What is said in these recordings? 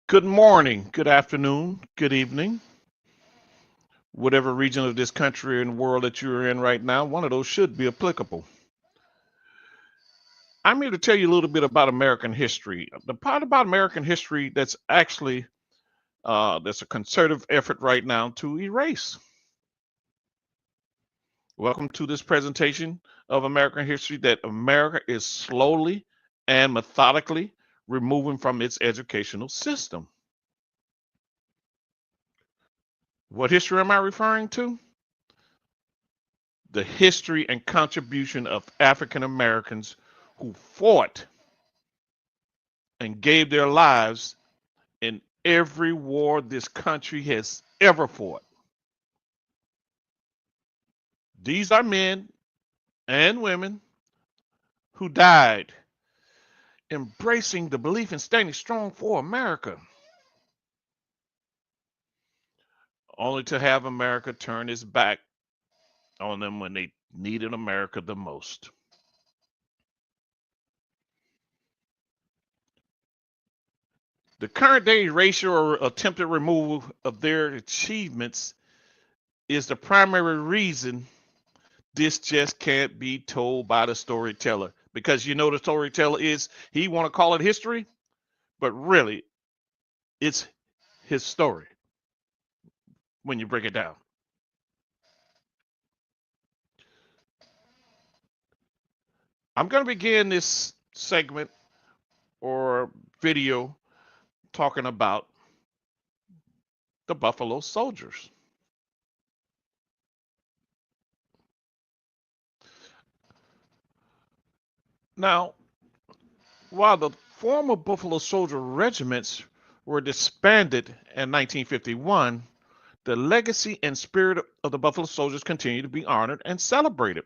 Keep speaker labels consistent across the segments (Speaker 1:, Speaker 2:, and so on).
Speaker 1: Good morning, good afternoon, good evening, whatever region of this country and world that you're in right now, one of those should be applicable. I'm here to tell you a little bit about American history. The part about American history that's actually that's a concerted effort right now to erase. Welcome to this presentation of American history that America is slowly and methodically removing from its educational system. What history am I referring to? The history and contribution of African Americans who fought and gave their lives in every war this country has ever fought. These are men and women who died embracing the belief and standing strong for America, only to have America turn its back on them when they needed America the most. The current day erasure or attempted removal of their achievements is the primary reason this just can't be told by the storyteller, because the storyteller is, he want to call it history, but really it's his story when you break it down. I'm going to begin this segment or video talking about the Buffalo Soldiers. Now, while the former Buffalo Soldier regiments were disbanded in 1951, the legacy and spirit of the Buffalo Soldiers continue to be honored and celebrated.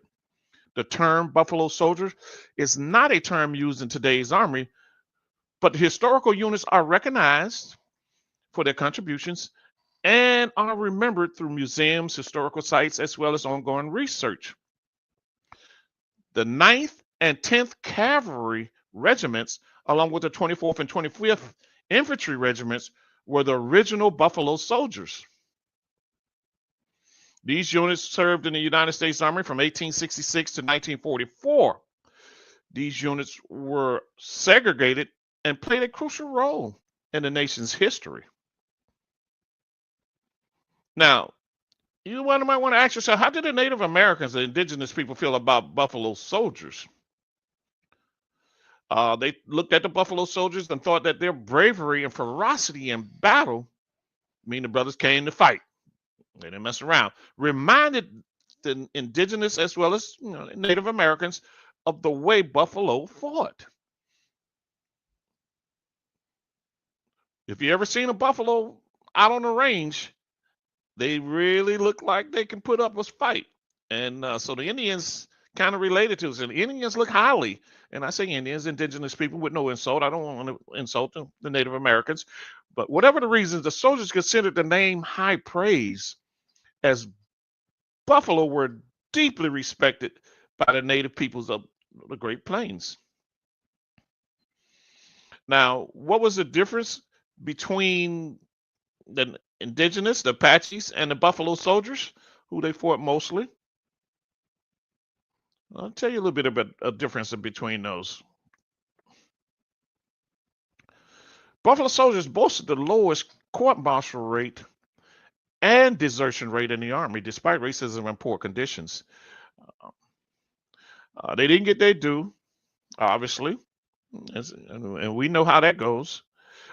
Speaker 1: The term Buffalo Soldiers is not a term used in today's Army, but the historical units are recognized for their contributions and are remembered through museums, historical sites, as well as ongoing research. The 9th and 10th Cavalry Regiments, along with the 24th and 25th Infantry Regiments, were the original Buffalo Soldiers. These units served in the United States Army from 1866 to 1944. These units were segregated and played a crucial role in the nation's history. Now, you might want to ask yourself, how did the Native Americans, the indigenous people, feel about Buffalo Soldiers? They looked at the Buffalo Soldiers and thought that their bravery and ferocity in battle, the brothers came to fight. They didn't mess around. Reminded the indigenous as well as Native Americans of the way Buffalo fought. If you ever seen a buffalo out on the range, they really look like they can put up a fight. And so the Indians kind of related to us. And Indians look highly, and I say Indians, indigenous people, with no insult. I don't want to insult the Native Americans. But whatever the reasons, the soldiers considered the name high praise, as Buffalo were deeply respected by the native peoples of the Great Plains. Now, what was the difference between the indigenous, the Apaches, and the Buffalo Soldiers, who they fought mostly? I'll tell you a little bit about a difference between those. Buffalo Soldiers boasted the lowest court-martial rate and desertion rate in the Army, despite racism and poor conditions. They didn't get their due, obviously, and we know how that goes.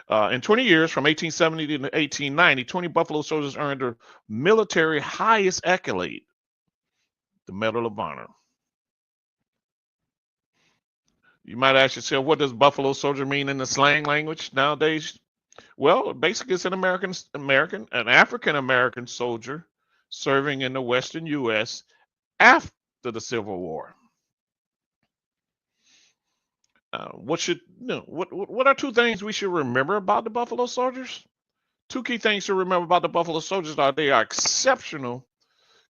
Speaker 1: In 20 years, from 1870 to 1890, 20 Buffalo Soldiers earned their military highest accolade, the Medal of Honor. You might ask yourself, what does Buffalo Soldier mean in the slang language nowadays? Well, basically, it's an African American soldier serving in the Western U.S. after the Civil War. What are two things we should remember about the Buffalo Soldiers? Two key things to remember about the Buffalo Soldiers are they are exceptional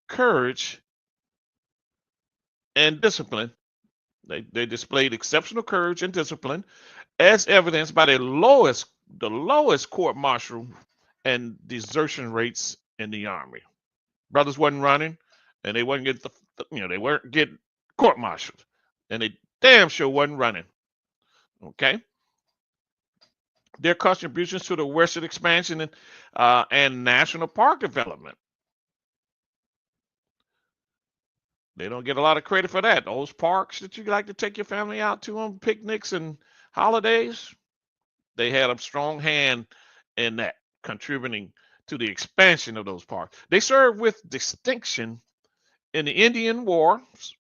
Speaker 1: courage and discipline. They displayed exceptional courage and discipline, as evidenced by their lowest the lowest court-martial and desertion rates in the Army. Brothers wasn't running, and they wasn't getting they weren't getting court-martialed, and they damn sure wasn't running. Okay, their contributions to the Western expansion and national park development. They don't get a lot of credit for that. Those parks that you like to take your family out to on picnics and holidays, they had a strong hand in that, contributing to the expansion of those parks. They served with distinction in the Indian Wars,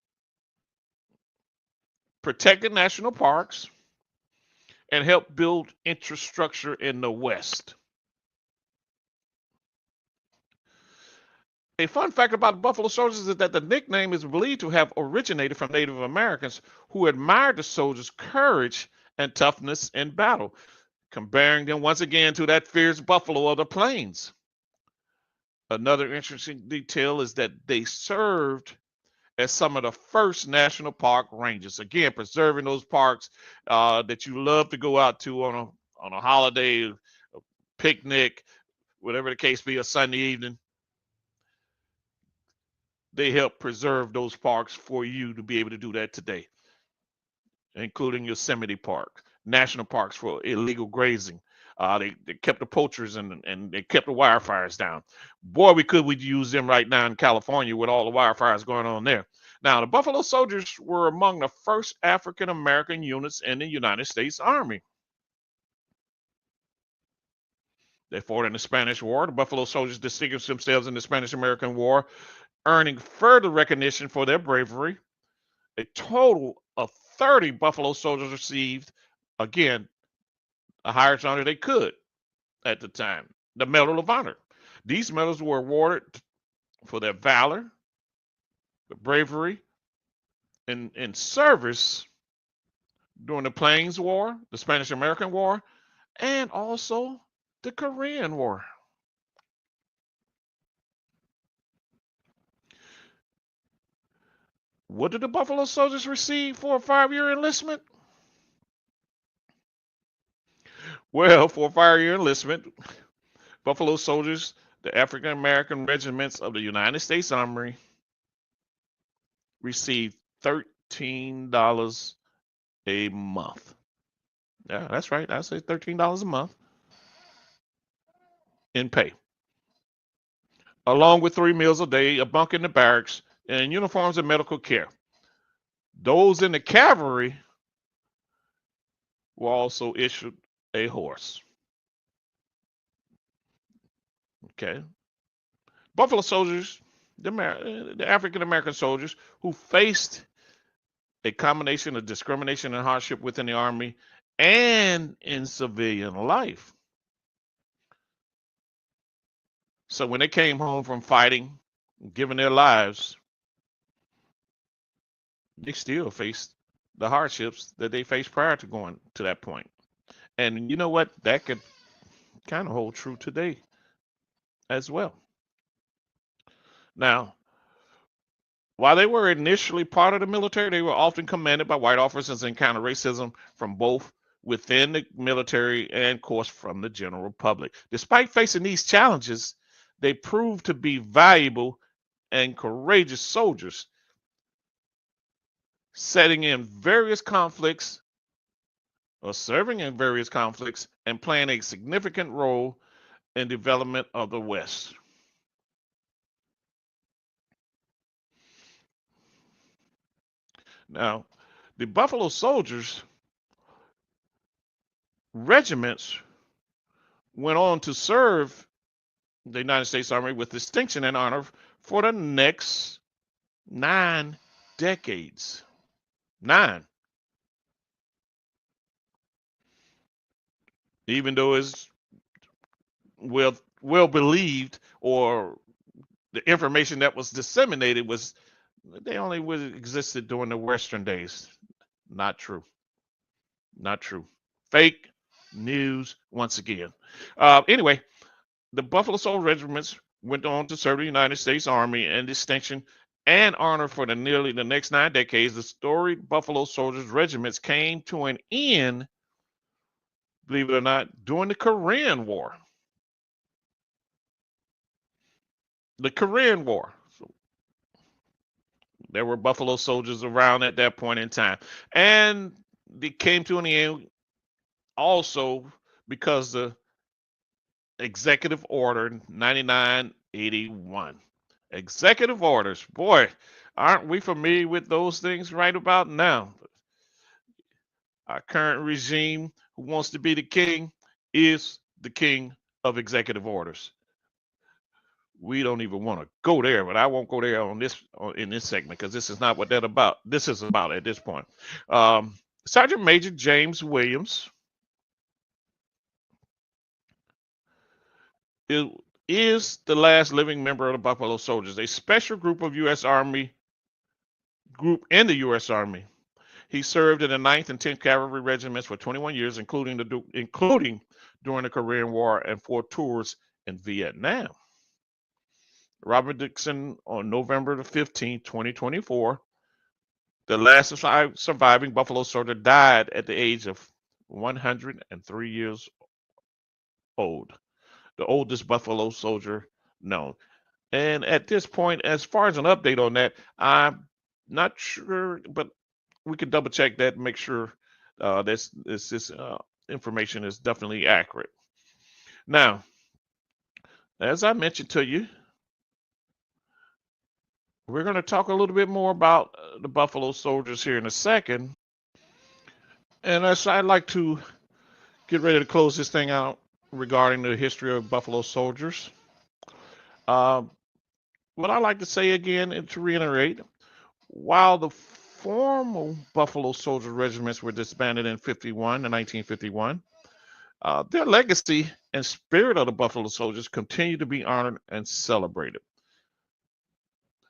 Speaker 1: protected national parks, and helped build infrastructure in the West. A fun fact about the Buffalo Soldiers is that the nickname is believed to have originated from Native Americans who admired the soldiers' courage and toughness in battle, comparing them once again to that fierce buffalo of the plains. Another interesting detail is that they served as some of the first national park rangers. Again, preserving those parks that you love to go out to on a holiday, a picnic, whatever the case be, a Sunday evening. They help preserve those parks for you to be able to do that today, including Yosemite Park, national parks for illegal grazing. They kept the poachers and they kept the wildfires down. Boy, we use them right now in California with all the wildfires going on there. Now, the Buffalo Soldiers were among the first African American units in the United States Army. They fought in the Spanish War. The Buffalo Soldiers distinguished themselves in the Spanish American War, earning further recognition for their bravery. A total of 30 Buffalo Soldiers received, again, the highest honor they could at the time, the Medal of Honor. These medals were awarded for their valor, the bravery, in service during the Plains War, the Spanish American War, and also the Korean War. What did the Buffalo Soldiers receive for a 5-year enlistment? Well, for a 5-year enlistment, Buffalo Soldiers, the African American regiments of the United States Army, received $13 a month. Yeah, that's right. I say $13 a month in pay, along with 3 meals a day, a bunk in the barracks, and uniforms and medical care. Those in the cavalry were also issued a horse. Okay. Buffalo Soldiers, the African American soldiers who faced a combination of discrimination and hardship within the Army and in civilian life. So when they came home from fighting, giving their lives, they still faced the hardships that they faced prior to going to that point. And you know what? That could kind of hold true today as well. Now, while they were initially part of the military, they were often commanded by white officers and encountered racism from both within the military and, of course, from the general public. Despite facing these challenges, they proved to be valuable and courageous soldiers, setting in various conflicts or serving in various conflicts and playing a significant role in development of the West. Now, the Buffalo Soldiers regiments went on to serve the United States Army with distinction and honor for the next 9 decades. 9. Even though it's well believed, or the information that was disseminated was they only existed during the Western days. Not true. Not true. Fake news once again. Anyway, the Buffalo Soldier regiments went on to serve the United States Army in distinction and honor for nearly the next 9 decades. The storied Buffalo Soldiers regiments came to an end believe it or not, during the Korean War. The Korean War. So there were Buffalo Soldiers around at that point in time. And they came to an end also because the Executive Order 9981. Executive orders. Boy, aren't we familiar with those things right about now? Our current regime, who wants to be the king, is the king of executive orders. We don't even want to go there, but I won't go there on this in this segment because this is not what that about. This is about at this point. Um, Sergeant Major James Williams is, is the last living member of the Buffalo Soldiers, a special group of U.S. Army group in the U.S. Army. He served in the 9th and 10th Cavalry Regiments for 21 years, including during the Korean War and 4 tours in Vietnam. Robert Dixon on November the 15th, 2024. The last surviving Buffalo Soldier died at the age of 103 years old, the oldest Buffalo Soldier known. And at this point, as far as an update on that, I'm not sure, but we can double check that and make sure this information is definitely accurate. Now, as I mentioned to you, we're going to talk a little bit more about the Buffalo Soldiers here in a second. And as I'd like to get ready to close this thing out regarding the history of Buffalo Soldiers, uh, what I like to say again and to reiterate, while the formal Buffalo Soldier regiments were disbanded in 1951, their legacy and spirit of the Buffalo Soldiers continue to be honored and celebrated.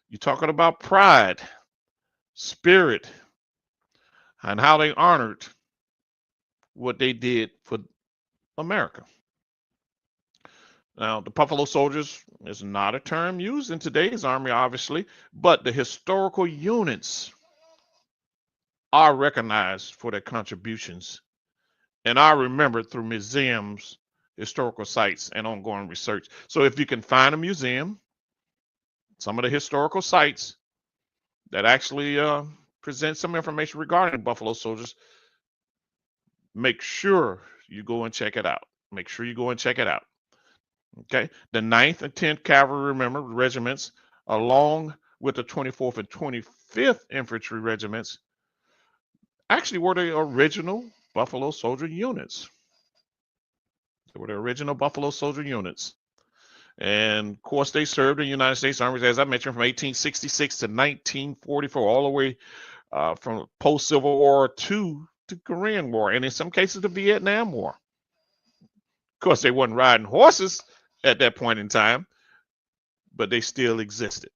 Speaker 1: You're talking about pride, spirit, and how they honored what they did for America. Now, the Buffalo Soldiers is not a term used in today's Army, obviously, but the historical units are recognized for their contributions and are remembered through museums, historical sites, and ongoing research. So if you can find a museum, some of the historical sites that actually present some information regarding Buffalo Soldiers, make sure you go and check it out. Make sure you go and check it out. Okay. The 9th and 10th Cavalry regiments, along with the 24th and 25th Infantry regiments, actually were the original Buffalo Soldier units. They were the original Buffalo Soldier units. And of course, they served in the United States Army, as I mentioned, from 1866 to 1944, all the way from post Civil War to the Korean War, and in some cases, the Vietnam War. Of course, they wasn't riding horses at that point in time, but they still existed.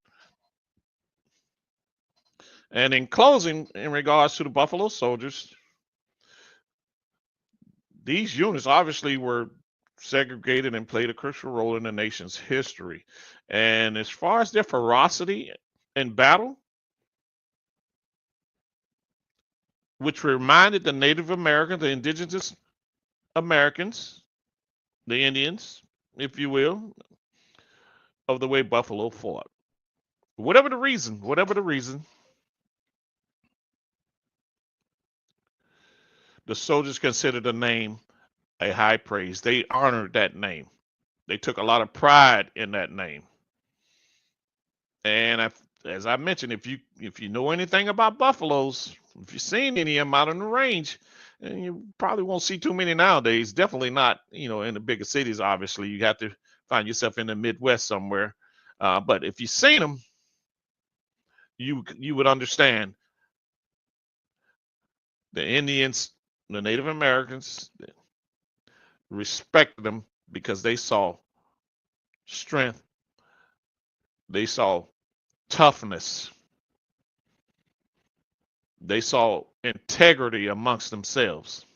Speaker 1: And in closing, in regards to the Buffalo Soldiers, these units obviously were segregated and played a crucial role in the nation's history. And as far as their ferocity in battle, which reminded the Native Americans, the indigenous Americans, the Indians, if you will, of the way Buffalo fought. Whatever the reason, the soldiers considered the name a high praise. They honored that name. They took a lot of pride in that name. And as I mentioned, if you know anything about buffaloes, if you've seen any of them out on the range, and you probably won't see too many nowadays. Definitely not, in the bigger cities. Obviously, you have to find yourself in the Midwest somewhere. But if you've seen them, you would understand the Indians, the Native Americans respected them because they saw strength, they saw toughness, they saw integrity amongst themselves.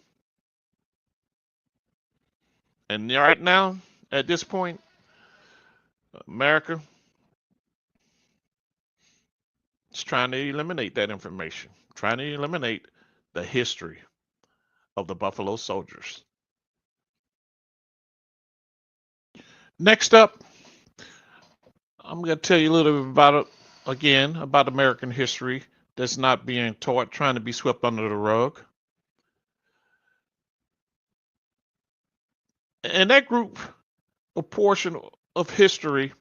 Speaker 1: And right now, at this point, America is trying to eliminate that information, trying to eliminate the history of the Buffalo Soldiers. Next up, I'm going to tell you a little bit about American history that's not being taught, trying to be swept under the rug. And that group, a portion of history,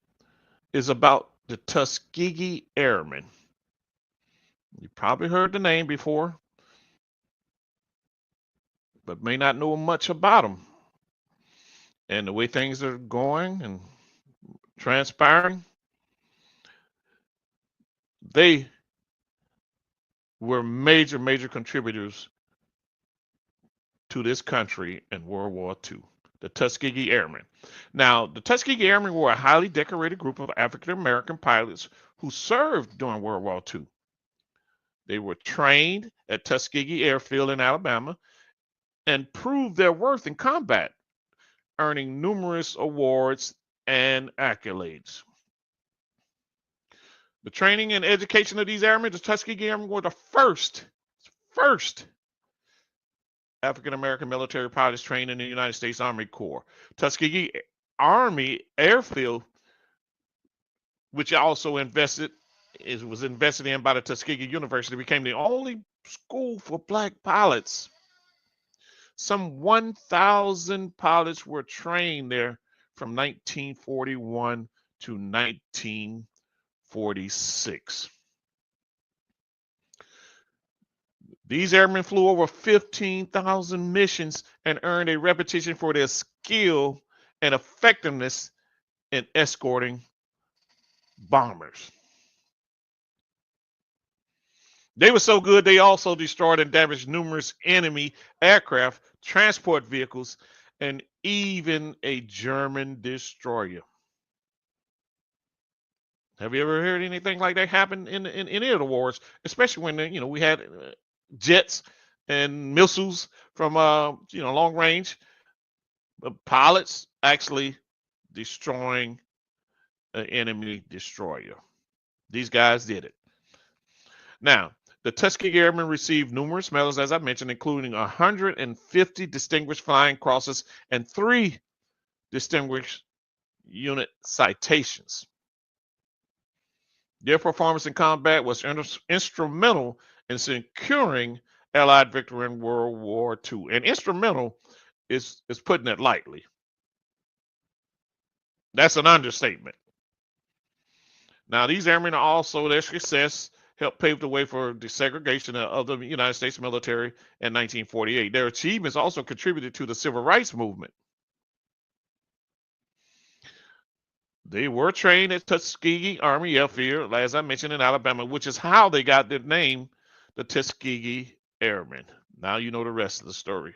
Speaker 1: is about the Tuskegee Airmen. You probably heard the name before, but may not know much about them and the way things are going and transpiring. They were major contributors to this country in World War II, the Tuskegee Airmen. Now, the Tuskegee Airmen were a highly decorated group of African American pilots who served during World War II. They were trained at Tuskegee Airfield in Alabama and proved their worth in combat, earning numerous awards and accolades. The training and education of these airmen, the Tuskegee Airmen, were the first African American military pilots trained in the United States Army Corps. Tuskegee Army Airfield, which also was invested in by the Tuskegee University, became the only school for black pilots. Some 1,000 pilots were trained there from 1941 to 1946. These airmen flew over 15,000 missions and earned a reputation for their skill and effectiveness in escorting bombers. They were so good, they also destroyed and damaged numerous enemy aircraft, transport vehicles, and even a German destroyer. Have you ever heard anything like that happen in any of the wars, especially when we had jets and missiles from long range, pilots actually destroying an enemy destroyer. These guys did it. Now, the Tuskegee Airmen received numerous medals, as I mentioned, including 150 Distinguished Flying Crosses and 3 Distinguished Unit Citations. Their performance in combat was instrumental in securing Allied victory in World War II. And instrumental is putting it lightly. That's an understatement. Now, these airmen also, their success helped pave the way for desegregation of the United States military in 1948. Their achievements also contributed to the Civil Rights Movement. They were trained at Tuskegee Army Airfield, as I mentioned, in Alabama, which is how they got their name, the Tuskegee Airmen. Now you know the rest of the story.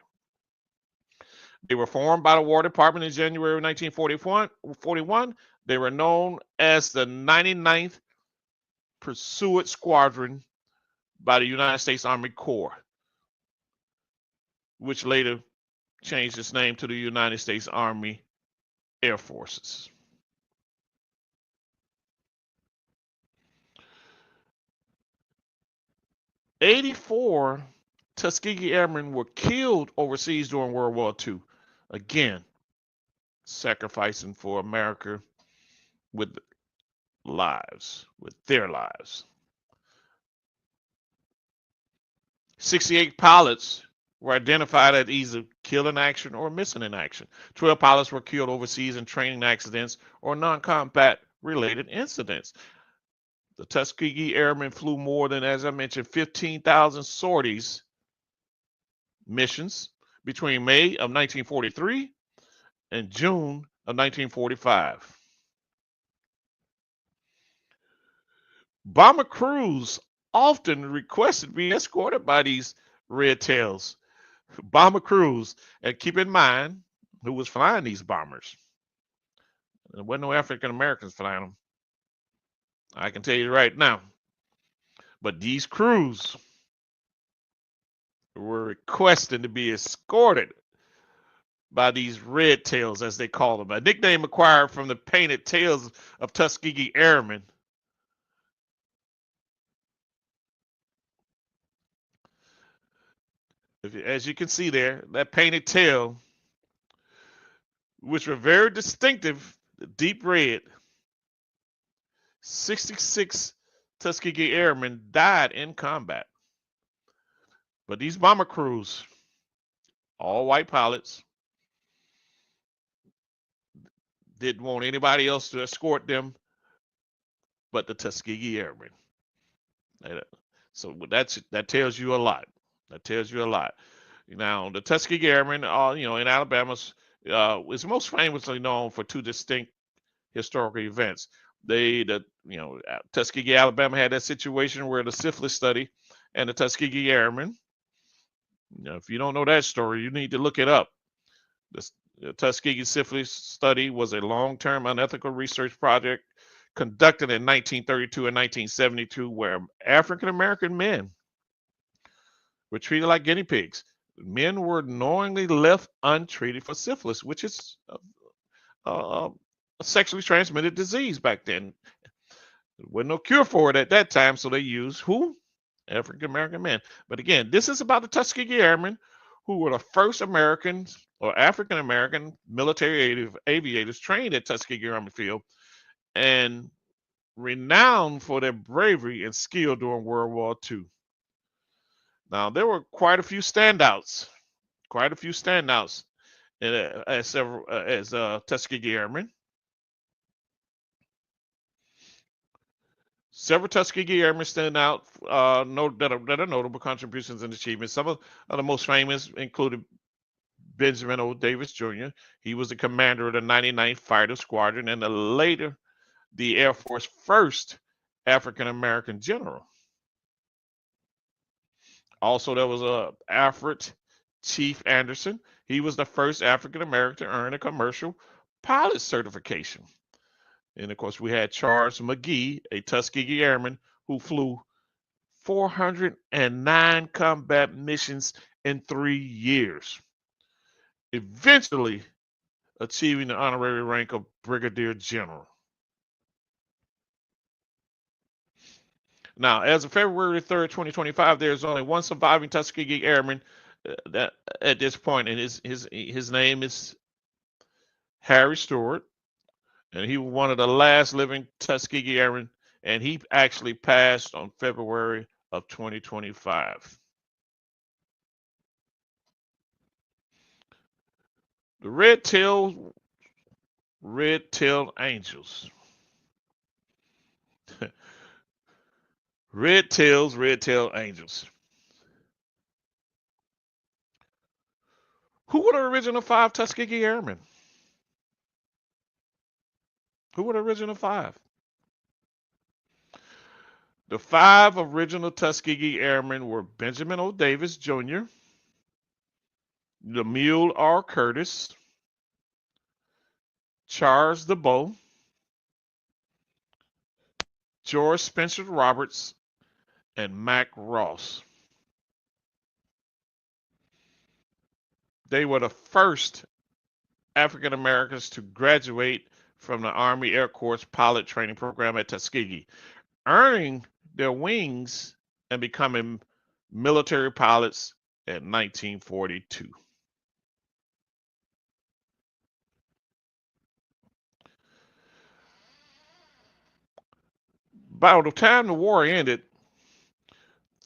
Speaker 1: They were formed by the War Department in January of 1941. They were known as the 99th Pursuit Squadron by the United States Army Corps, which later changed its name to the United States Army Air Forces. '84 Tuskegee Airmen were killed overseas during World War II. Again, sacrificing for America with their lives. 68 pilots were identified as either killed in action or missing in action. 12 pilots were killed overseas in training accidents or non-combat related incidents. The Tuskegee Airmen flew more than, as I mentioned, 15,000 sorties missions between May of 1943 and June of 1945. Bomber crews often requested to be escorted by these red tails. Bomber crews, and keep in mind who was flying these bombers. There wasn't no African Americans flying them. I can tell you right now. But these crews were requesting to be escorted by these red tails, as they call them, a nickname acquired from the painted tails of Tuskegee Airmen. As you can see there, that painted tail, which were very distinctive The deep red, 66 Tuskegee Airmen died in combat. But these bomber crews, all white pilots, didn't want anybody else to escort them but the Tuskegee Airmen. So that tells you a lot. That tells you a lot. Now, the Tuskegee Airmen, in Alabama, is most famously known for two distinct historical events. Tuskegee, Alabama had that situation where the syphilis study and the Tuskegee Airmen. If you don't know that story, you need to look it up. The Tuskegee syphilis study was a long-term unethical research project conducted in 1932 and 1972 where African American men were treated like guinea pigs. Men were knowingly left untreated for syphilis, which is a sexually transmitted disease back then. There wasn't no cure for it at that time, so they used who? African American men. But again, this is about the Tuskegee Airmen, who were the first Americans or African American military aviators trained at Tuskegee Airmen Field and renowned for their bravery and skill during World War II. Now, there were quite a few standouts as Tuskegee Airmen. Several Tuskegee Airmen stand out that are notable contributions and achievements. Some of the most famous included Benjamin O. Davis Jr. He was the commander of the 99th Fighter Squadron and later the Air Force first African American general. Also, there was Alfred Chief Anderson. He was the first African American to earn a commercial pilot certification. And of course, we had Charles McGee, a Tuskegee Airman who flew 409 combat missions in 3 years, eventually achieving the honorary rank of Brigadier General. Now, as of February 3rd, 2025, there's only one surviving Tuskegee Airman that at this point, and his name is Harry Stewart, and he was one of the last living Tuskegee Airmen, and he actually passed on February of 2025. The red-tailed angels. red-tailed angels. Who were the original 5 Tuskegee Airmen? Who were the original 5? The 5 original Tuskegee Airmen were Benjamin O. Davis Jr., Lemuel R. Curtis, Charles DeBow, George Spencer Roberts, and Mac Ross. They were the first African Americans to graduate from the Army Air Corps pilot training program at Tuskegee, earning their wings and becoming military pilots in 1942. By the time the war ended,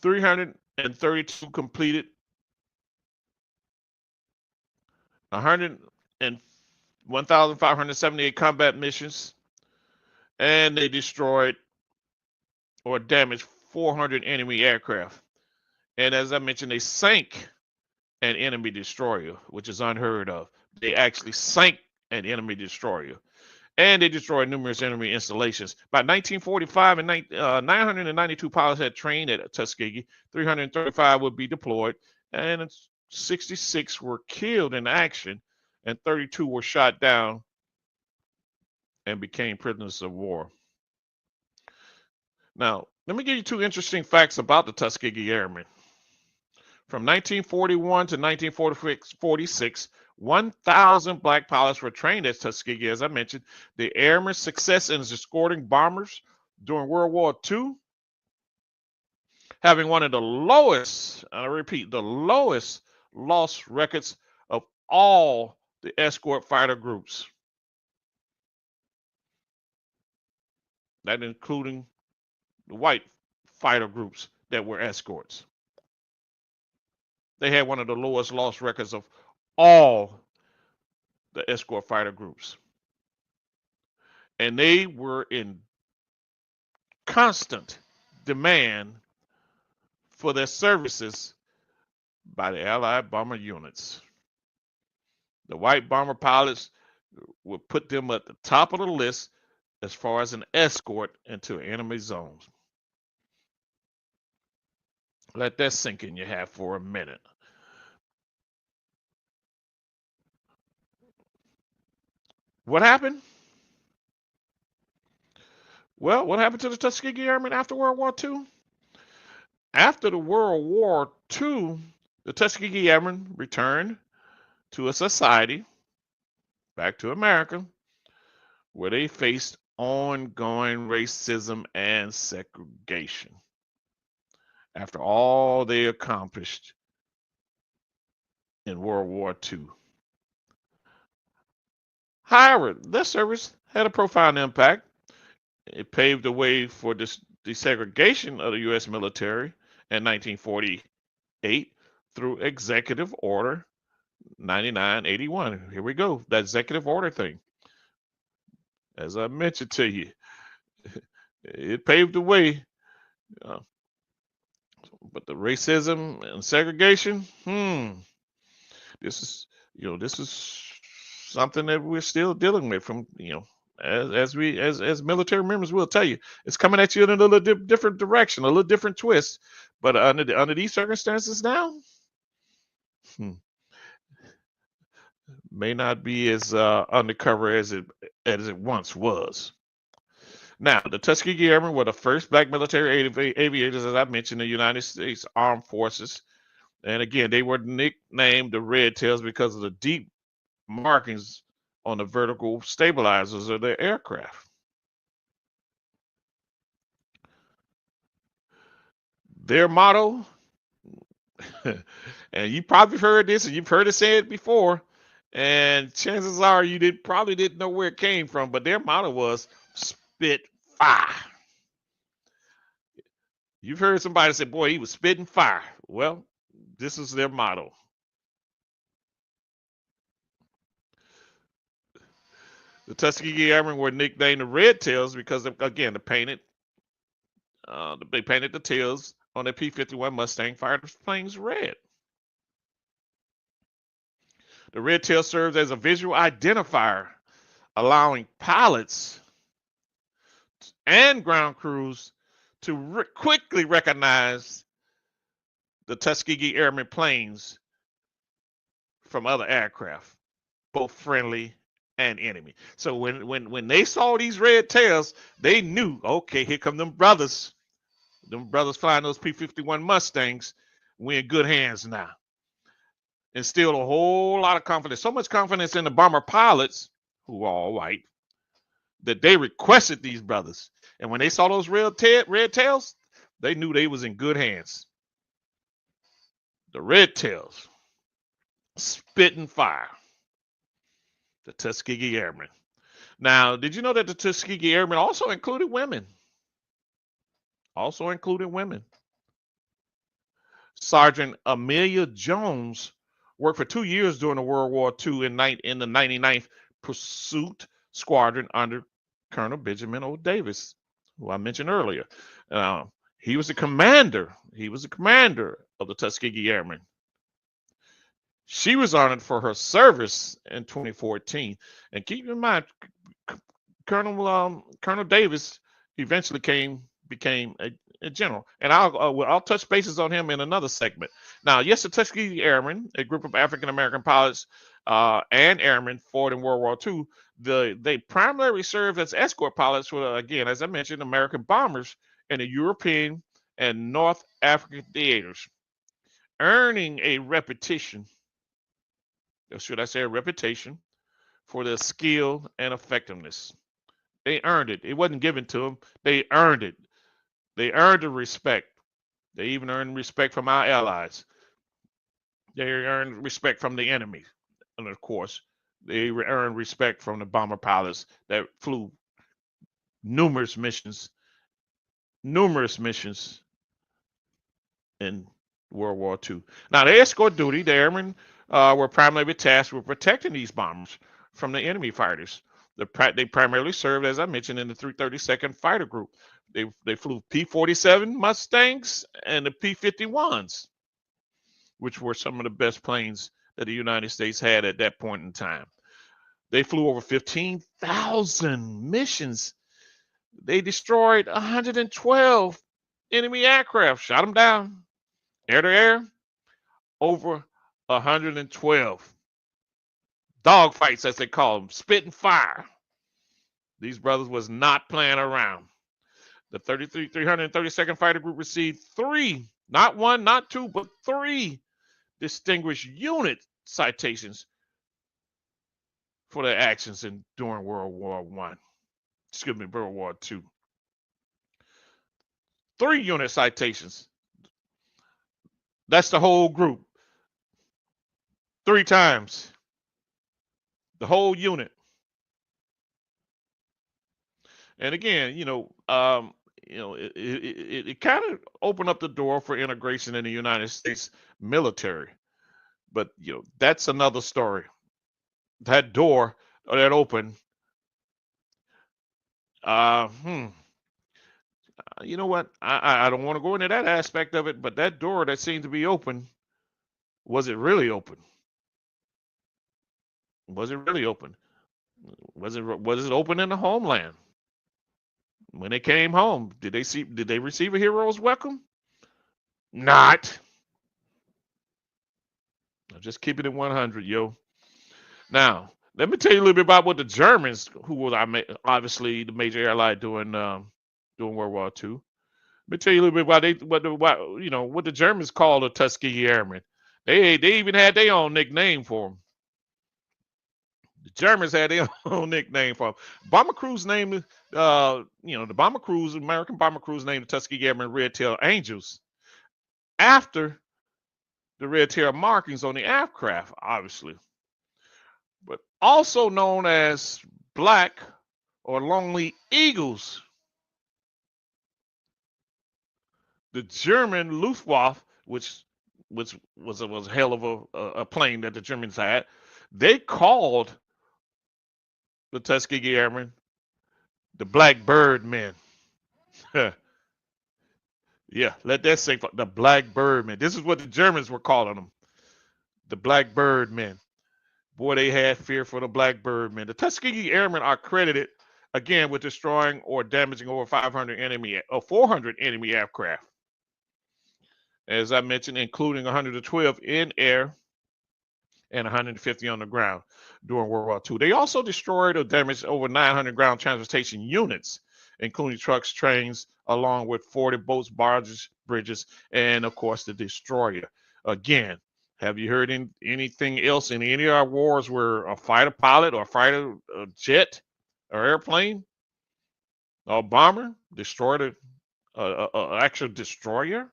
Speaker 1: 332 completed 1,578 combat missions, and they destroyed or damaged 400 enemy aircraft. And as I mentioned, they sank an enemy destroyer, which is unheard of. They actually sank an enemy destroyer. And they destroyed numerous enemy installations. By 1945, 992 pilots had trained at Tuskegee. 335 would be deployed, and 66 were killed in action, and 32 were shot down and became prisoners of war. Now, let me give you 2 interesting facts about the Tuskegee Airmen. From 1941 to 1946, 1,000 black pilots were trained at Tuskegee. As I mentioned, the airmen's success in escorting bombers during World War II, having one of the lowest, I repeat, the lowest loss records of all the escort fighter groups. that including the white fighter groups that were escorts. They had one of the lowest loss records of all the escort fighter groups. And they were in constant demand for their services by the Allied bomber units. The white bomber pilots would put them at the top of the list as far as an escort into enemy zones. Let that sink in your head for a minute. What happened? Well, what happened to the Tuskegee Airmen after World War II? After the World War II, the Tuskegee Airmen returned to a society, back to America, where they faced ongoing racism and segregation. After all they accomplished in World War II. However, their service had a profound impact. It paved the way for this desegregation of the U.S. military in 1948 through Executive Order 9981. Here we go, that executive order thing. As I mentioned to you, it paved the way. Uh, but the racism and segregation, this is this is something that we're still dealing with from as military members will tell you, it's coming at you in a little different direction, a little different twist. But under these circumstances now, may not be as undercover as it once was. Now, the Tuskegee Airmen were the first black military aviators, as I mentioned, in the United States Armed Forces. And again, they were nicknamed the Red Tails because of the deep markings on the vertical stabilizers of their aircraft. Their motto, and you probably heard this and you've heard it said before, and chances are you probably didn't know where it came from, but their motto was spit fire. You've heard somebody say, boy, he was spitting fire. Well, this is their motto. The Tuskegee Airmen were nicknamed the Red Tails because, again, they painted the tails on their P-51 Mustang fighter planes red. The red tail serves as a visual identifier, allowing pilots and ground crews to quickly recognize the Tuskegee Airmen planes from other aircraft, both friendly and enemy. So when they saw these red tails, they knew, okay, here come them brothers. Them brothers flying those P-51 Mustangs. We're in good hands now. Instilled a whole lot of confidence. So much confidence in the bomber pilots, who were all white, that they requested these brothers. And when they saw those red tails, they knew they was in good hands. The red tails, spitting fire. The Tuskegee Airmen. Now, did you know that the Tuskegee Airmen also included women? Sergeant Amelia Jones worked for 2 years during the World War II in the 99th Pursuit Squadron under Colonel Benjamin O. Davis, who I mentioned earlier. He was a commander. Of the Tuskegee Airmen. She was honored for her service in 2014. And keep in mind, Colonel Davis eventually became a general, and I'll touch bases on him in another segment. Now, yes, the Tuskegee Airmen, a group of African American pilots and airmen fought in World War II. They primarily served as escort pilots for, again, as I mentioned, American bombers in the European and North African theaters, earning a reputation, or should I say a reputation, for their skill and effectiveness. They earned it. It wasn't given to them. They earned it. They earned the respect. They even earned respect from our allies. They earned respect from the enemy. And of course, they earned respect from the bomber pilots that flew numerous missions in World War II. Now, the escort duty, the airmen were primarily tasked with protecting these bombers from the enemy fighters. They primarily served, as I mentioned, in the 332nd Fighter Group. They flew P-47 Mustangs and the P-51s, which were some of the best planes that the United States had at that point in time. They flew over 15,000 missions. They destroyed 112 enemy aircraft, shot them down, air to air, over 112. Dogfights, as they call them, spitting fire. These brothers was not playing around. The 332nd Fighter Group received 3, not 1, not 2, but 3 distinguished unit citations for their actions during World War I. Excuse me, World War II. 3 unit citations. That's the whole group. 3 times. The whole unit. And again, it kind of opened up the door for integration in the United States military. But that's another story. That door that opened. You know what? I don't want to go into that aspect of it, but that door that seemed to be open, was it really open? Was it really open? Was it open in the homeland? When they came home, did they receive a hero's welcome? Not. I'm just keeping it 100, yo. Now, let me tell you a little bit about what the Germans, who was obviously the major airline during World War II. Let me tell you a little bit about what the Germans called the Tuskegee Airmen. They even had their own nickname for them. The Germans had their own nickname for them. Bomber crews named the bomber crews, American bomber crews named the Tuskegee Airmen Red-Tailed Angels after the red-tailed markings on the aircraft, obviously, but also known as Black or Lonely Eagles. The German Luftwaffe, which was a hell of a plane that the Germans had, they called the Tuskegee Airmen the Black Bird Men. Yeah, let that sink. The Black Bird Men. This is what the Germans were calling them. The Black Bird Men. Boy, they had fear for the Black Bird Men. The Tuskegee Airmen are credited again with destroying or damaging over 400 enemy aircraft. As I mentioned, including 112 in air and 150 on the ground during World War II. They also destroyed or damaged over 900 ground transportation units, including trucks, trains, along with 40 boats, barges, bridges, and of course the destroyer. Again, have you heard anything else in any of our wars where a fighter pilot or fighter jet or airplane or bomber destroyed an actual destroyer?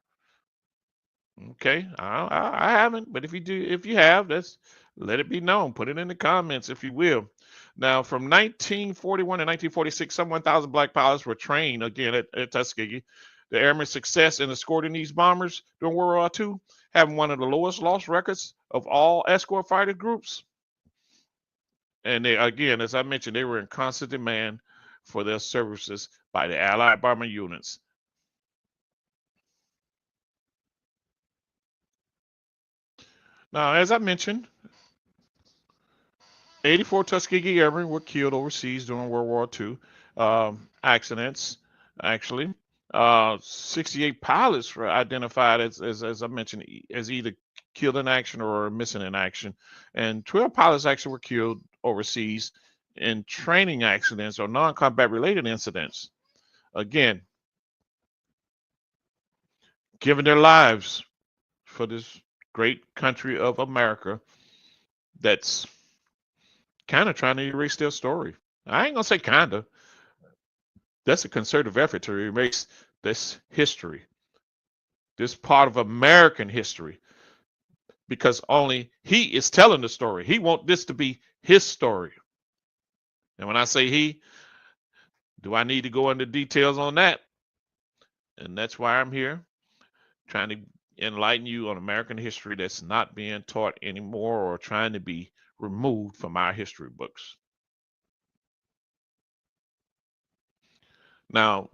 Speaker 1: Okay, I haven't, but if you have, let it be known. Put it in the comments if you will. Now, from 1941 to 1946, some 1,000 black pilots were trained again at Tuskegee. The airmen's success in escorting these bombers during World War II, having one of the lowest loss records of all escort fighter groups. And they, again, as I mentioned, they were in constant demand for their services by the Allied bomber units. Now, as I mentioned, 84 Tuskegee Airmen were killed overseas during World War II. Accidents, actually. 68 pilots were identified as I mentioned, as either killed in action or missing in action. And 12 pilots actually were killed overseas in training accidents or non-combat related incidents. Again, giving their lives for this great country of America that's kind of trying to erase their story. I ain't gonna say kind of. That's a concerted effort to erase this history, this part of American history, because only he is telling the story. He wants this to be his story. And when I say he, Do I need to go into details on that? And that's why I'm here, trying to enlighten you on American history that's not being taught anymore or trying to be removed from our history books. Now,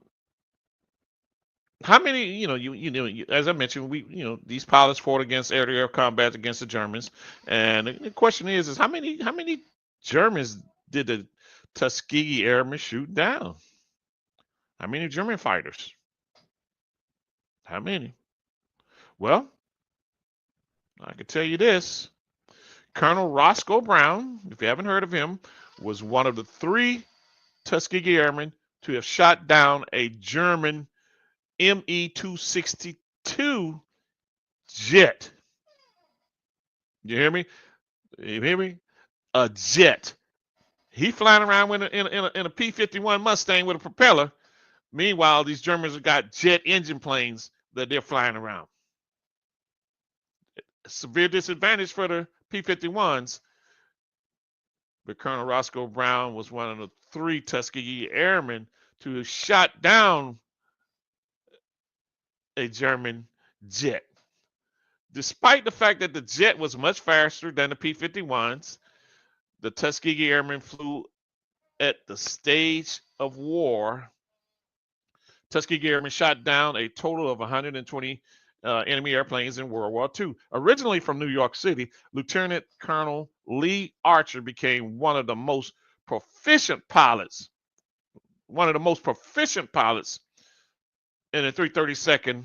Speaker 1: how many, as I mentioned, these pilots fought against air-to-air combat against the Germans, and the question is how many Germans did the Tuskegee Airmen shoot down? How many German fighters? How many? Well, I can tell you this. Colonel Roscoe Brown, if you haven't heard of him, was one of the 3 Tuskegee Airmen to have shot down a German Me-262 jet. You hear me? You hear me? A jet. He flying around in a P-51 Mustang with a propeller. Meanwhile, these Germans have got jet engine planes that they're flying around. Severe disadvantage for the P-51s. But Colonel Roscoe Brown was one of the 3 Tuskegee Airmen to have shot down a German jet. Despite the fact that the jet was much faster than the P-51s, the Tuskegee Airmen flew at the stage of war. Tuskegee Airmen shot down a total of 120 enemy airplanes in World War II. Originally from New York City, Lieutenant Colonel Lee Archer became one of the most proficient pilots in the 332nd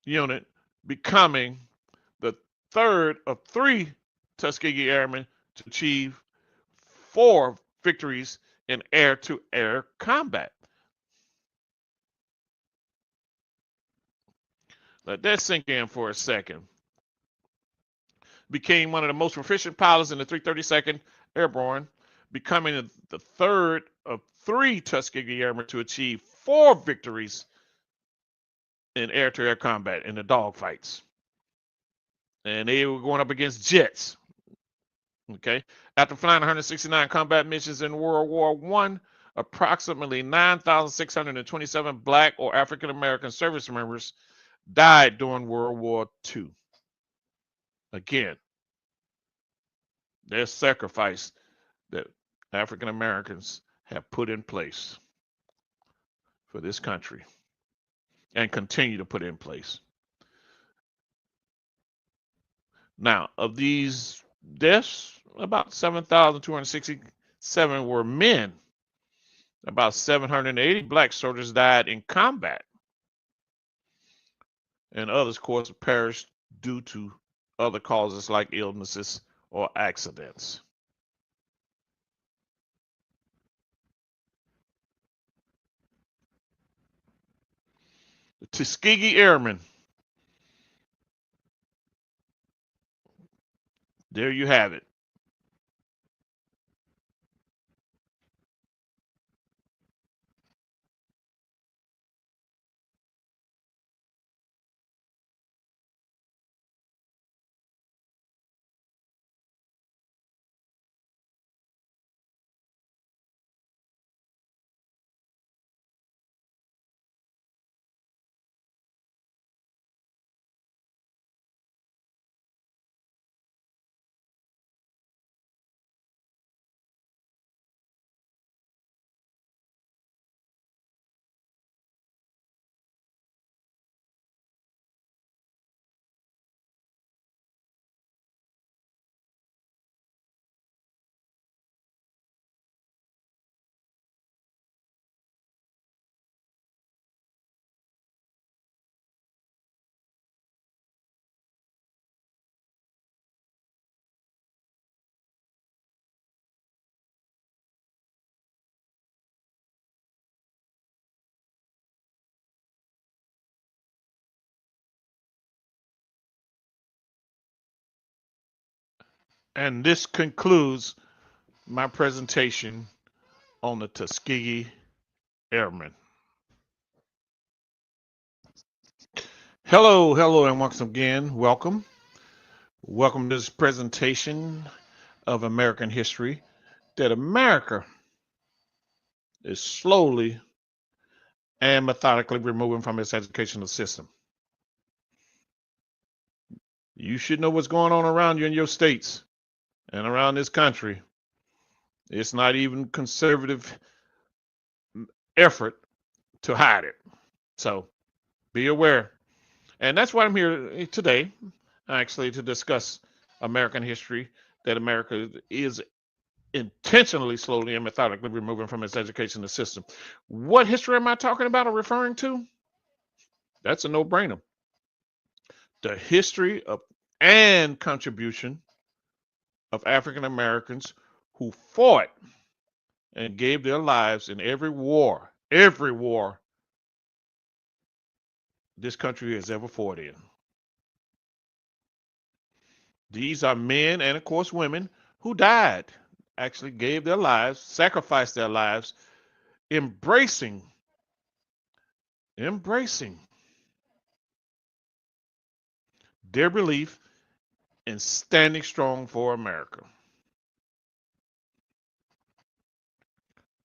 Speaker 1: unit, becoming the 3rd of 3 Tuskegee Airmen to achieve 4 victories in air-to-air combat. Let that sink in for a second. Became one of the most proficient pilots in the 332nd Airborne, becoming the 3rd of 3 Tuskegee Airmen to achieve 4 victories in air-to-air combat in the dogfights. And they were going up against jets. Okay. After flying 169 combat missions in World War I, approximately 9,627 Black or African American service members died during World War II. Again, their sacrifice that African Americans have put in place for this country and continue to put in place. Now, of these deaths, about 7,267 were men. About 780 Black soldiers died in combat. And others, of course, perished due to other causes like illnesses or accidents. The Tuskegee Airmen. There you have it. And this concludes my presentation on the Tuskegee Airmen. Hello, and once again, welcome. Welcome to this presentation of American history that America is slowly and methodically removing from its educational system. You should know what's going on around you in your states and around this country. It's not even conservative effort to hide it. So be aware. And that's why I'm here today, actually, to discuss American history, that America is intentionally, slowly, and methodically removing from its educational system. What history am I talking about or referring to? That's a no-brainer. The history of and contribution of African Americans who fought and gave their lives in every war this country has ever fought in. These are men and, of course, women who died, actually gave their lives, sacrificed their lives, embracing their belief in standing strong for America.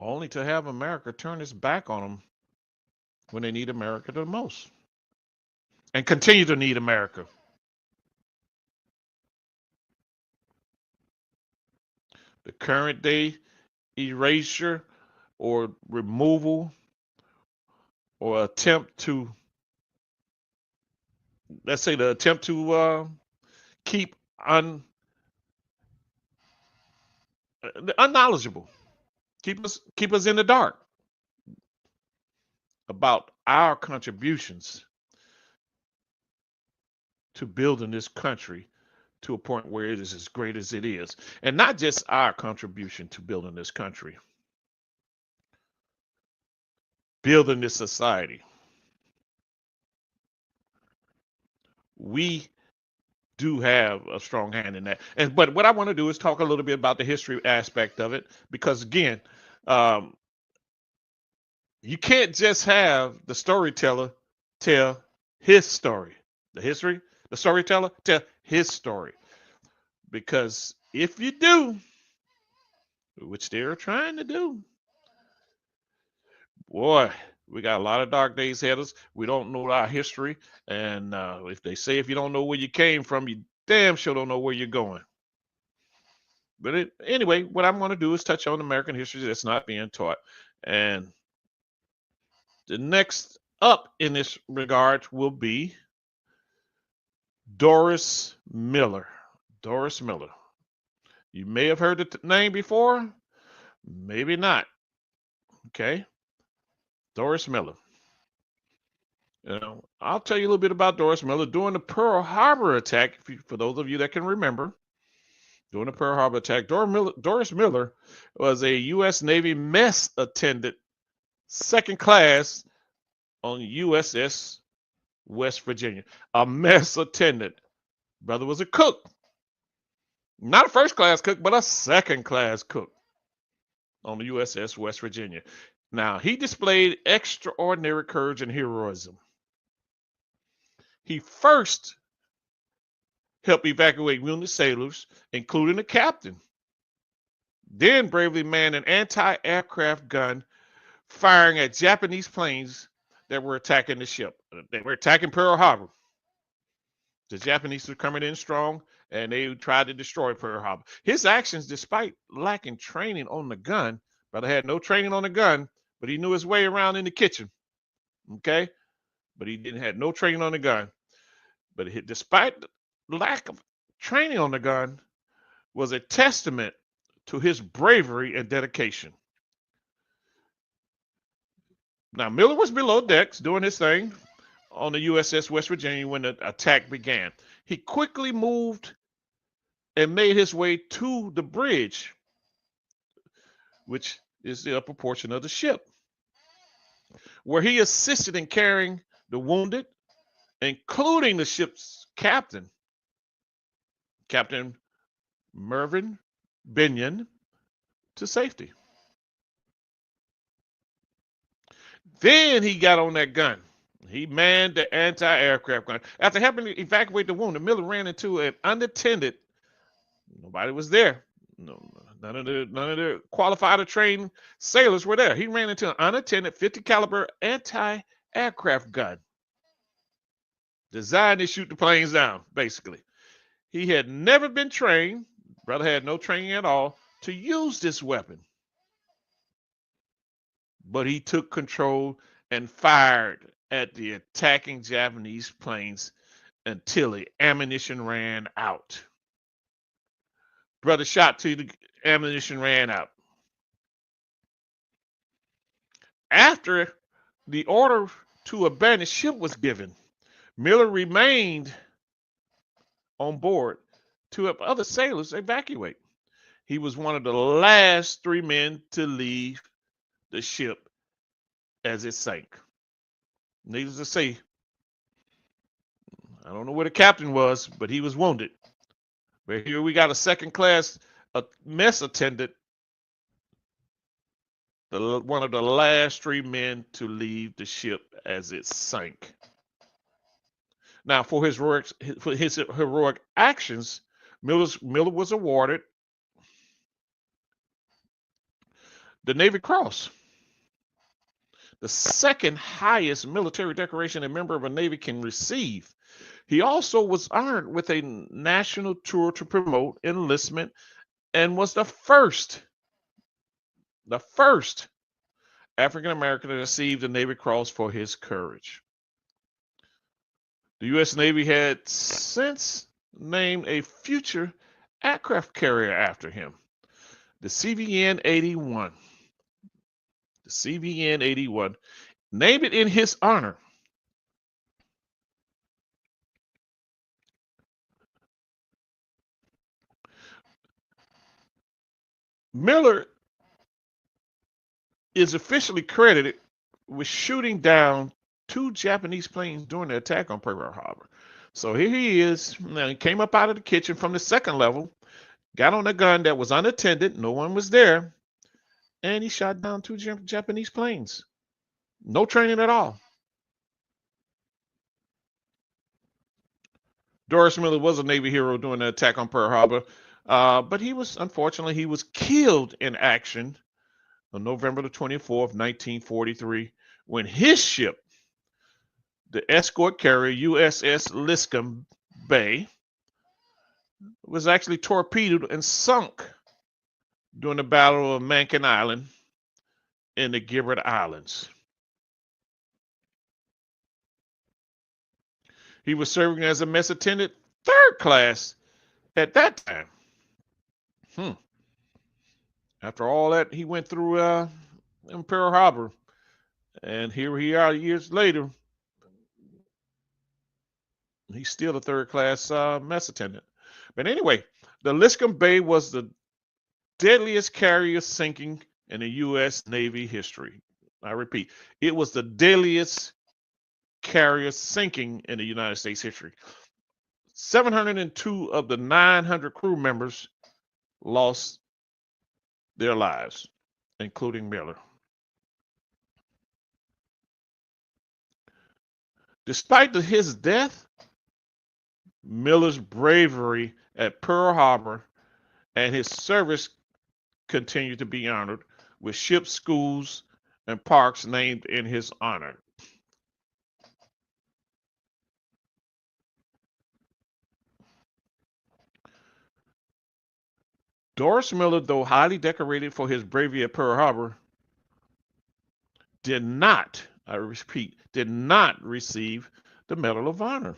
Speaker 1: Only to have America turn its back on them when they need America the most. And continue to need America. The current day erasure or removal or attempt to, let's say, the attempt to keep unknowledgeable, keep us in the dark about our contributions to building this country to a point where it is as great as it is. And not just our contribution to building this country, building this society. We do have a strong hand in that. But what I want to do is talk a little bit about the history aspect of it, because again, you can't just have the storyteller tell his story. The storyteller tell his story. Because if you do, which they're trying to do, boy, we got a lot of dark days ahead of us. We don't know our history. And if they say if you don't know where you came from, you damn sure don't know where you're going. But anyway, what I'm going to do is touch on American history that's not being taught. And the next up in this regard will be Doris Miller. Doris Miller. You may have heard the name before, maybe not. Okay. Doris Miller. I'll tell you a little bit about Doris Miller. During the Pearl Harbor attack, for those of you that can remember, during the Pearl Harbor attack, Doris Miller was a U.S. Navy mess attendant, second class on USS West Virginia. A mess attendant. Brother was a cook. Not a first class cook, but a second class cook on the USS West Virginia. Now, he displayed extraordinary courage and heroism. He first helped evacuate wounded sailors, including the captain. Then bravely manned an anti-aircraft gun, firing at Japanese planes that were attacking the ship. They were attacking Pearl Harbor. The Japanese were coming in strong, and they tried to destroy Pearl Harbor. His actions, despite lacking training on the gun, brother had no training on the gun, but he knew his way around in the kitchen. Okay? But he had no training on the gun. But despite the lack of training on the gun, was a testament to his bravery and dedication. Now, Miller was below decks doing his thing on the USS West Virginia when the attack began. He quickly moved and made his way to the bridge, which is the upper portion of the ship, where he assisted in carrying the wounded, including the ship's captain, Captain Mervyn Binion, to safety. Then he got on that gun. He manned the anti-aircraft gun. After helping to evacuate the wounded, Miller ran into an unattended. Nobody was there. None of the qualified or trained sailors were there. He ran into an unattended 50 caliber anti-aircraft gun designed to shoot the planes down, basically. He had never been trained, brother had no training at all, to use this weapon. But he took control and fired at the attacking Japanese planes until the ammunition ran out. Brother shot till the ammunition ran out. After the order to abandon ship was given, Miller remained on board to help other sailors evacuate. He was one of the last 3 men to leave the ship as it sank. Needless to say, I don't know where the captain was, but he was wounded. But here we got a second class mess attendant, one of the last 3 men to leave the ship as it sank. Now, for his heroic actions, Miller was awarded the Navy Cross, the second highest military decoration a member of a Navy can receive. He also was honored with a national tour to promote enlistment and was the first African American to receive the Navy Cross for his courage. The U.S. Navy had since named a future aircraft carrier after him, the CVN-81. The CVN-81, named it in his honor. Miller is officially credited with shooting down 2 Japanese planes during the attack on Pearl Harbor. So here he is. Now, he came up out of the kitchen from the second level, got on a gun that was unattended, no one was there, and he shot down 2 Japanese planes. No training at all. Doris Miller was a Navy hero during the attack on Pearl Harbor, but unfortunately, he was killed in action on November the 24th, 1943, when his ship, the escort carrier USS Liscum Bay, was actually torpedoed and sunk during the Battle of Mankin Island in the Gilbert Islands. He was serving as a mess attendant, 3rd class at that time. After all that he went through in Pearl Harbor, and here we are years later, he's still a 3rd class mess attendant. But anyway, the Liscum Bay was the deadliest carrier sinking in the U.S. Navy history. I repeat, it was the deadliest carrier sinking in the United States history. 702 of the 900 crew members lost their lives, including Miller. Despite his death, Miller's bravery at Pearl Harbor and his service continued to be honored with ships, schools, and parks named in his honor. Doris Miller, though highly decorated for his bravery at Pearl Harbor, did not, I repeat, did not receive the Medal of Honor,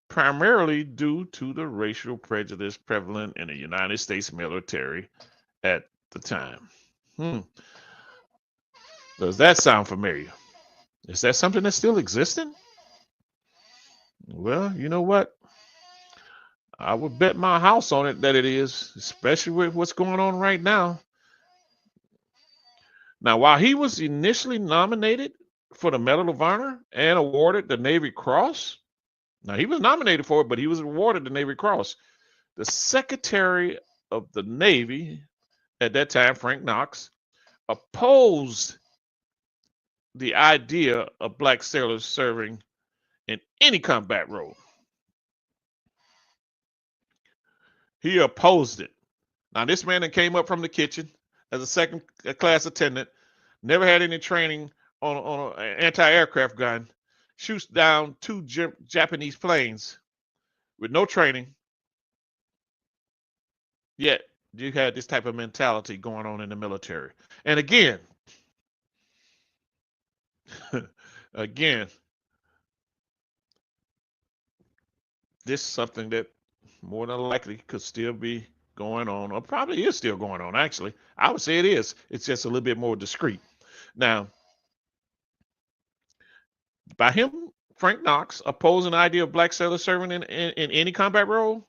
Speaker 1: primarily due to the racial prejudice prevalent in the United States military at the time. Does that sound familiar? Is that something that's still existing? Well, you know what? I would bet my house on it that it is, especially with what's going on right now. Now, while he was initially nominated for the Medal of Honor and awarded the Navy Cross, now he was nominated for it, but he was awarded the Navy Cross. The Secretary of the Navy at that time, Frank Knox, opposed the idea of black sailors serving in any combat role. He opposed it. Now, this man that came up from the kitchen as a second class attendant, never had any training on an anti-aircraft gun, shoots down two Japanese planes with no training. Yet you had this type of mentality going on in the military. And again, again, this is something that more than likely could still be going on, or probably is still going on, actually. I would say it is. It's just a little bit more discreet. Now, by him, Frank Knox, opposing the idea of black sailors serving in any combat role,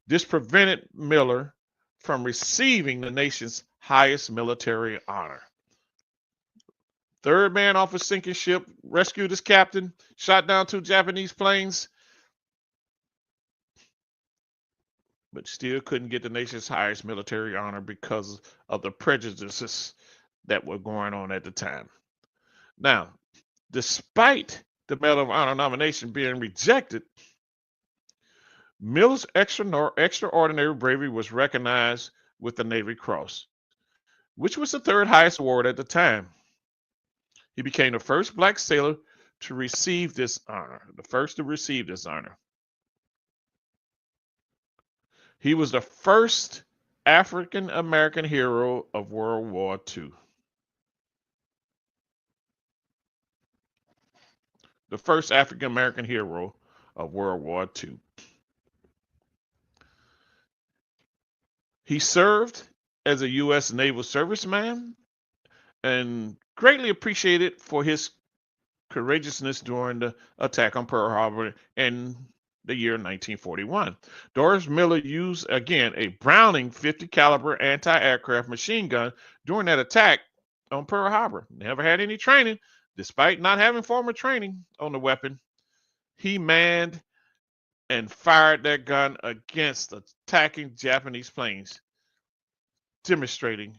Speaker 1: this prevented Miller from receiving the nation's highest military honor. Third man off a sinking ship, rescued his captain, shot down two Japanese planes, but still couldn't get the nation's highest military honor because of the prejudices that were going on at the time. Now, despite the Medal of Honor nomination being rejected, Miller's extraordinary bravery was recognized with the Navy Cross, which was the third highest award at the time. He became the first black sailor to receive this honor, the first to receive this honor. He was the first African American hero of World War II. The first African American hero of World War II. He served as a U.S. naval serviceman and greatly appreciated for his courageousness during the attack on Pearl Harbor in the year 1941. Doris Miller used, again, a Browning 50 caliber anti-aircraft machine gun during that attack on Pearl Harbor. Never had any training, despite not having formal training on the weapon. He manned and fired that gun against attacking Japanese planes, demonstrating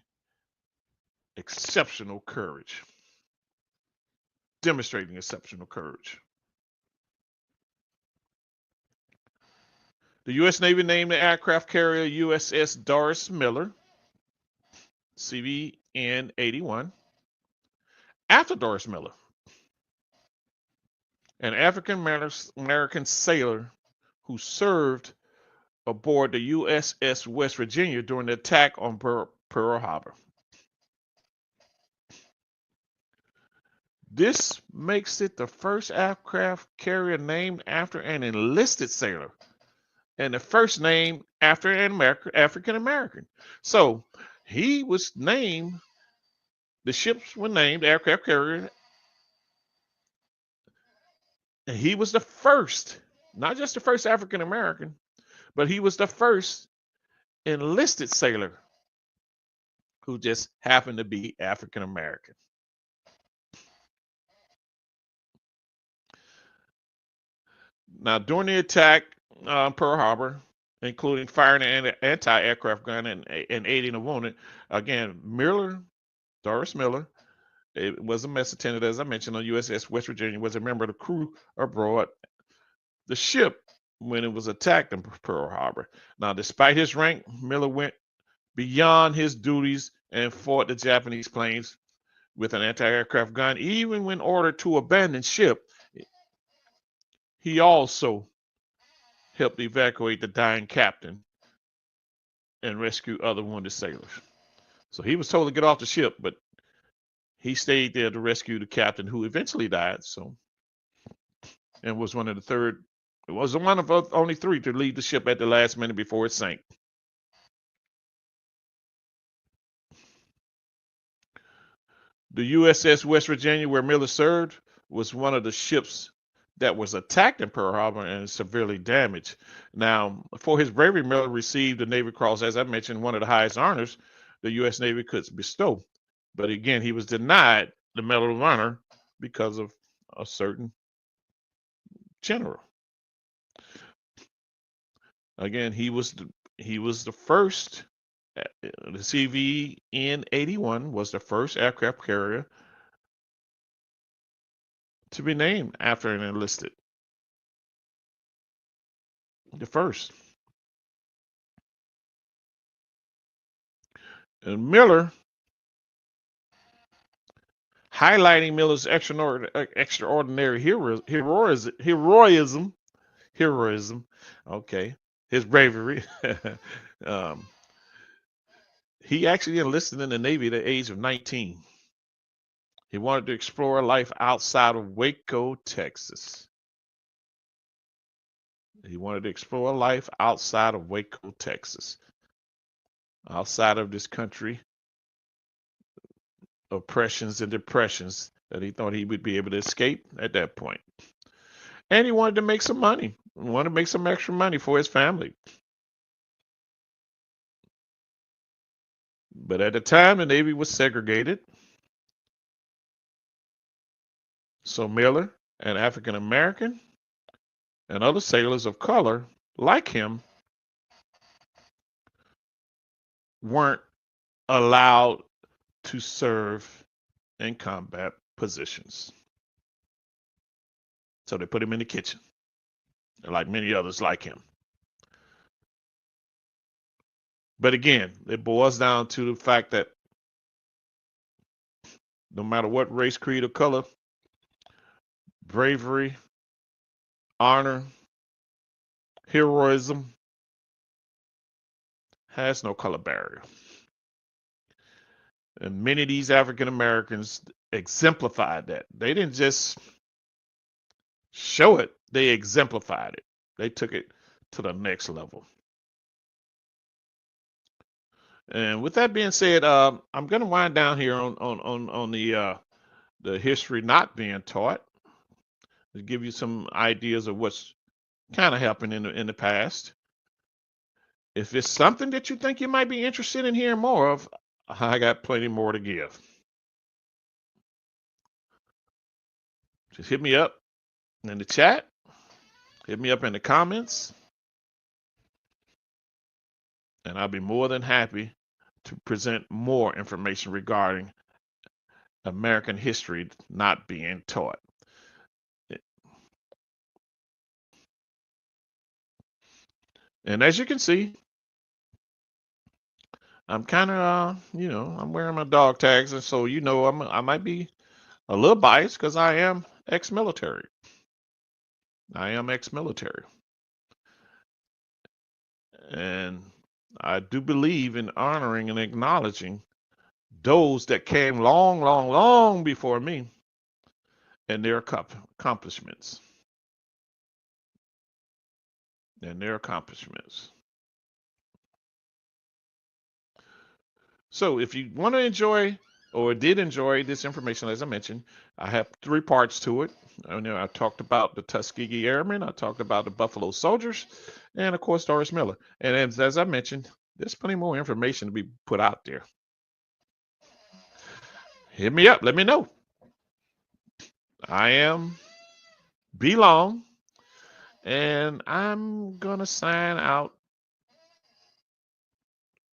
Speaker 1: exceptional courage. Demonstrating exceptional courage. The U.S. Navy named the aircraft carrier USS Doris Miller, CVN 81, after Doris Miller, an African American sailor who served aboard the USS West Virginia during the attack on Pearl Harbor. This makes it the first aircraft carrier named after an enlisted sailor, and the first name after an African American. So he was named, the ships were named aircraft carrier, and he was the first, not just the first African American, but he was the first enlisted sailor who just happened to be African American. Now, during the attack on Pearl Harbor, including firing an anti-aircraft gun and aiding the wounded, again, Doris Miller, it was a mess attendant, as I mentioned, on USS West Virginia, was a member of the crew aboard the ship when it was attacked in Pearl Harbor. Now, despite his rank, Miller went beyond his duties and fought the Japanese planes with an anti-aircraft gun. Even when ordered to abandon ship, he also helped evacuate the dying captain and rescue other wounded sailors. So he was told to get off the ship, but he stayed there to rescue the captain, who eventually died. So, and was one of only three to leave the ship at the last minute before it sank. The USS West Virginia, where Miller served, was one of the ships that was attacked in Pearl Harbor and severely damaged. Now, for his bravery, Miller received the Navy Cross, as I mentioned, one of the highest honors the U.S. Navy could bestow. But again, he was denied the Medal of Honor because of a certain general. Again, he was the first. The CVN 81 was the first aircraft carrier to be named after an enlisted. The first. And Miller, highlighting Miller's extraordinary heroism, okay, his bravery. um, he actually enlisted in the Navy at the age of 19. He wanted to explore life outside of Waco, Texas. He wanted to explore life outside of Waco, Texas, outside of this country, oppressions and depressions that he thought he would be able to escape at that point. And he wanted to make some money, he wanted to make some extra money for his family. But at the time, the Navy was segregated. So Miller, an African American, and other sailors of color like him weren't allowed to serve in combat positions. So they put him in the kitchen, like many others like him. But again, it boils down to the fact that no matter what race, creed, or color, bravery, honor, heroism has no color barrier. And many of these African Americans exemplified that. They didn't just show it, they exemplified it. They took it to the next level. And with that being said, I'm going to wind down here on the history not being taught to give you some ideas of what's kind of happened in the past. If it's something that you think you might be interested in hearing more of, I got plenty more to give. Just hit me up in the chat, hit me up in the comments, and I'll be more than happy to present more information regarding American history not being taught. And as you can see, I'm kind of, I'm wearing my dog tags, and so I might be a little biased because I am ex-military. And I do believe in honoring and acknowledging those that came long, long, long before me and their accomplishments. So if you want to enjoy or did enjoy this information, as I mentioned, I have 3 parts to it. I talked about the Tuskegee Airmen, I talked about the Buffalo Soldiers, and of course Doris Miller. And as I mentioned, there's plenty more information to be put out there. Hit me up, let me know. I am B Long, and I'm gonna sign out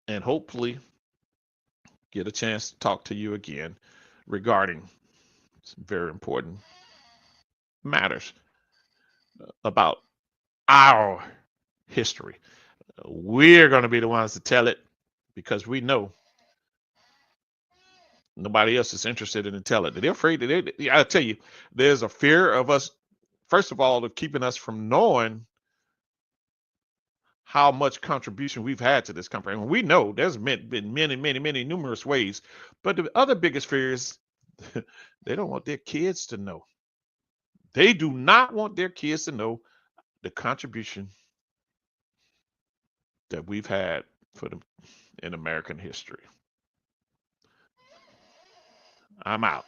Speaker 1: and hopefully get a chance to talk to you again regarding some very important matters about our history. We're going to be the ones to tell it because we know nobody else is interested in telling it. They're afraid that I tell you, there's a fear of us, first of all, of keeping us from knowing how much contribution we've had to this country. And we know there's been many, many, many numerous ways. But the other biggest fear is they don't want their kids to know. They do not want their kids to know the contribution that we've had for them in American history. I'm out.